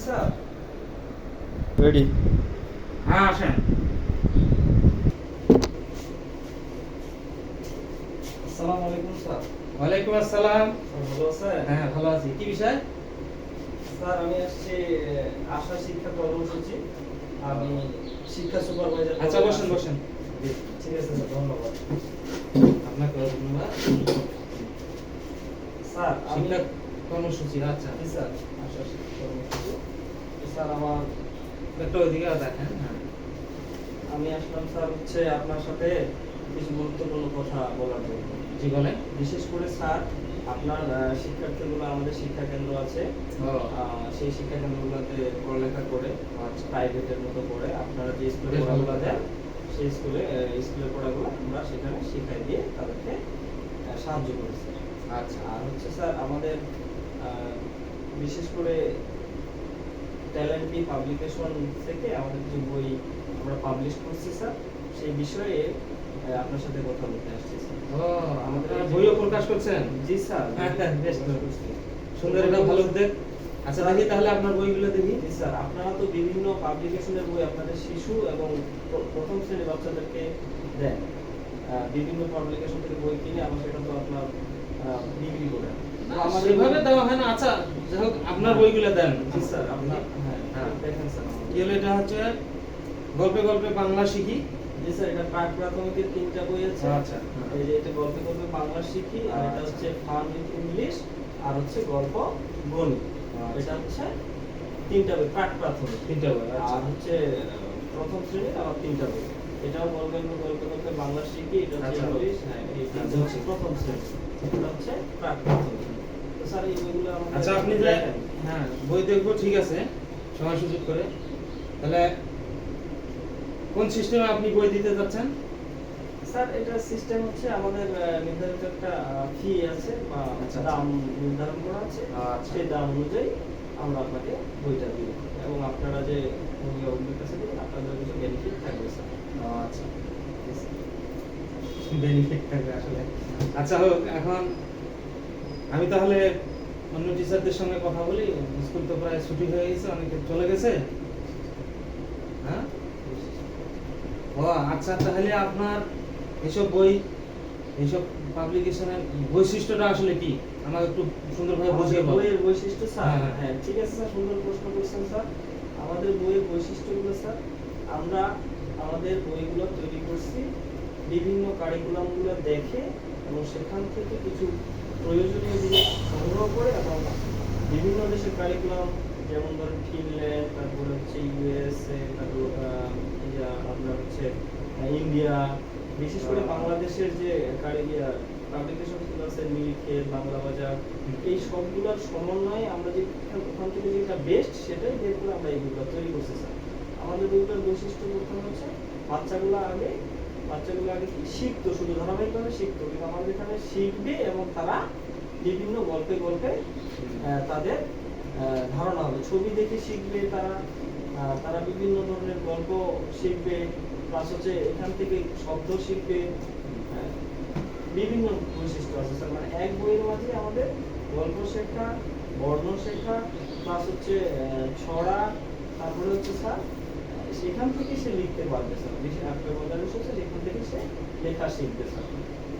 Sir ready? হ্যাঁ আসেন। আসসালামু আলাইকুম স্যার। ওয়ালাইকুম আসসালাম। ভালো আছেন? হ্যাঁ ভালো আছি। কি বিষয়? স্যার আমি আসছি আশা শিক্ষা কর্মসূচি, আমি শিক্ষা সুপারভাইজার। আচ্ছা বসেন বসেন। ঠিক আছে স্যার, ধন্যবাদ। আপনাকে ধন্যবাদ। স্যার আমি শিক্ষা কর্মসূচি, আচ্ছা জি স্যার, আশা শিক্ষা কর্মসূচি। স্যার আমার একটু ওইদিকে দেখেন। হ্যাঁ আমি আসলাম স্যার হচ্ছে আপনার সাথে কিছু গুরুত্বপূর্ণ কথা বলার জন্য। জি বলেন। বিশেষ করে স্যার আপনার শিক্ষার্থীগুলো আমাদের শিক্ষা কেন্দ্র আছে, ও সেই শিক্ষা কেন্দ্রগুলোতে পড়ালেখা করে আচ্ছা প্রাইভেটের মতো করে আপনারা যে স্কুলে বেশ ভালো পড়াগুলো কথা। দেন সেই স্কুলের পড়াগুলো আমরা সেখানে শিখাই দিয়ে তাদেরকে সাহায্য করেছি। আচ্ছা আর হচ্ছে স্যার আমাদের বিশেষ করে ট্যালেন্টি পাবলিকেশন থেকে আমাদের কিছু বই আমরা পাবলিশ করছি স্যার, সেই বিষয়ে আপনার সাথে কথা বলতে আসছি স্যার। ও আমাদের বইও প্রকাশ করছেন? জি স্যার, হ্যাঁ, হ্যাঁ, বেশ তো। করছি। সুন্দর, একটা ভালো উদ্যোগ। আচ্ছা দেখি তাহলে আপনার বইগুলো দেখি। জি স্যার, আপনারা তো বিভিন্ন পাবলিকেশনের বই আপনাদের শিশু এবং প্রথম শ্রেণীর বাচ্চাদেরকে দেন, বিভিন্ন পাবলিকেশন থেকে বই কিনে আবার সেটা তো আপনার বিক্রি করেন। তো আমাদের সেভাবে দেওয়া হয় না। আচ্ছা যাই হোক আপনার বইগুলো দেন। জি স্যার, আপনার হ্যাঁ। হ্যাঁ দেখেন স্যার আমাদের। কি হলো, এটা হচ্ছে গল্পে গল্পে বাংলা শিখি। জি স্যার, এটা প্রাক প্রাথমিকের 3টা বই আছে। আচ্ছা এই যে এটা গল্পে গল্পে বাংলা শিখি, আর এটা আচ্ছা। হচ্ছে ফান উইথ ইংলিশ, আর হচ্ছে গল্প গণিত। আচ্ছা। এটা হচ্ছে 3টা বই প্রাক প্রাথমিক। 3টা বই, আচ্ছা। আর হচ্ছে প্রথম শ্রেণীর আবার 3টা বই। এটাও গল্পে গল্পে বাংলা শিখি, এটা হচ্ছে আচ্ছা। ইংলিশ, হ্যাঁ এই 3টা হচ্ছে প্রথম শ্রেণী, এটা হচ্ছে প্রাক প্রাথমিক। তো স্যার এই বইগুলো আমাদের আচ্ছা আপনি যে হ্যাঁ বই দেখবো, ঠিক আছে, সময় সুযোগ করে। তাহলে কোন সিস্টেমে আপনি বই দিতে যাচ্ছেন? স্যার এটা সিস্টেম হচ্ছে আমাদের নির্ধারিত একটা ফি আছে বা আচ্ছা, দাম নির্ধারণ করা আছে, আচ্ছা। সেই দাম অনুযায়ী আমরা আপনাকে বইটা দিই এবং আপনারা যে অভিযোগ কাছে দিবেন আপনাদের কিছু বেনিফিট থাকবে স্যার। আচ্ছা বেনিফিট থাকবে আসলে। আচ্ছা হোক, এখন আমি তাহলে অন্য টিচারদের সঙ্গে কথা বলি। স্কুল তো প্রায় ছুটি হয়ে গেছে, অনেকে চলে গেছে। হ্যাঁ ও আচ্ছা, তাহলে আপনার এসব বই, এইসব পাবলিকেশনের বৈশিষ্ট্যটা আসলে কি আমাকে একটু সুন্দরভাবে বুঝিয়ে বলুন। বইয়ের বৈশিষ্ট্য স্যার, হ্যাঁ। হ্যাঁ ঠিক আছে স্যার, সুন্দর প্রশ্ন করেছেন স্যার। আমাদের বইয়ের বৈশিষ্ট্যগুলো স্যার, আমরা আমাদের বইগুলো তৈরি করছি বিভিন্ন কারিকুলামগুলো দেখে এবং সেখান থেকে কিছু প্রয়োজনীয় জিনিস সংগ্রহ করে এবং বিভিন্ন দেশের কারিকুলাম, যেমন ধরেন ফিনল্যান্ড, তারপরে হচ্ছে ইউএসএ, তারপর আপনার হচ্ছে ইন্ডিয়া, বিশেষ করে বাংলাদেশের যে পাবলিকেশন গুলো আছে, নীলক্ষেত, বাংলা বাজার, এই সবগুলোর সমন্বয়ে আমরা যে ওখান থেকে যেটা বেস্ট সেটাই বের করে আমরা এইগুলো তৈরি করছি স্যার। আমাদের বইগুলোর বৈশিষ্ট্য প্রথম হচ্ছে বাচ্চাগুলো আগে কি শিখতো, শুধু ধারাবাহিকভাবে শিখতো, কিন্তু আমাদের এখানে শিখবে এবং তারা বিভিন্ন গল্পে গল্পে তাদের ধারণা হবে, ছবি দেখে শিখবে তারা, তারা বিভিন্ন ধরনের গল্প শিখবে, প্লাস হচ্ছে এখান থেকে শব্দ শিখবে। বিভিন্ন বৈশিষ্ট্য আছে স্যার, মানে এক বইয়ের মাঝে আমাদের গল্প শেখা, বর্ণ শেখা, প্লাস হচ্ছে ছড়া, তারপরে হচ্ছে স্যার সেখান থেকে সে লিখতে পারবে স্যার। বিশেষ একটা মজার বিষয় হচ্ছে এখান থেকে সে লেখা শিখবে স্যার,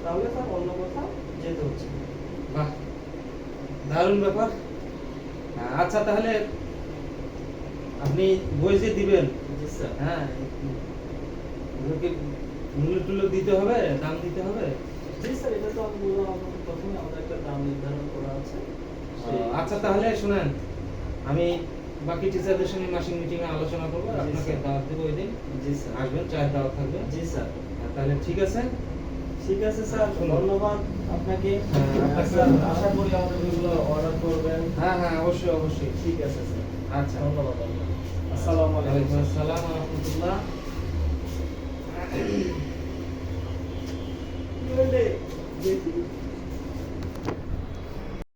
তাহলে স্যার অন্য কোথাও যেতে হচ্ছে না। বাহ, দারুণ ব্যাপার। আচ্ছা তাহলে আপনি বই যে দিবেন, জি স্যার। হ্যাঁ ওদেরকে মূল্য টুল্য দিতে হবে, দাম দিতে হবে? জি স্যার, এটা তো আমি বললাম আপনাকে প্রথমে, আমাদের একটা দাম নির্ধারণ করা আছে। আচ্ছা তাহলে শুনেন, আমি বাকি টিচারদের সঙ্গে মাসিক মিটিং এ আলোচনা করবো, আর জি আপনাকে স্যার। দাওয়াত দেবো ওই দিন। জি স্যার। আসবেন, চায়ের দাওয়াত থাকবে। জি স্যার। তাহলে ঠিক আছে। ঠিক আছে স্যার, ধন্যবাদ আপনাকে। আপনাকে স্যার আশা করি আমাদের বইগুলো অর্ডার করবেন। হ্যাঁ হ্যাঁ অবশ্যই অবশ্যই। ঠিক আছে স্যার, আচ্ছা ধন্যবাদ আপনাকে। আসসালামু আলাইকুম। ওয়ালাইকুম আসসালাম ওয়া রাহমাতুল্লাহ। দেখি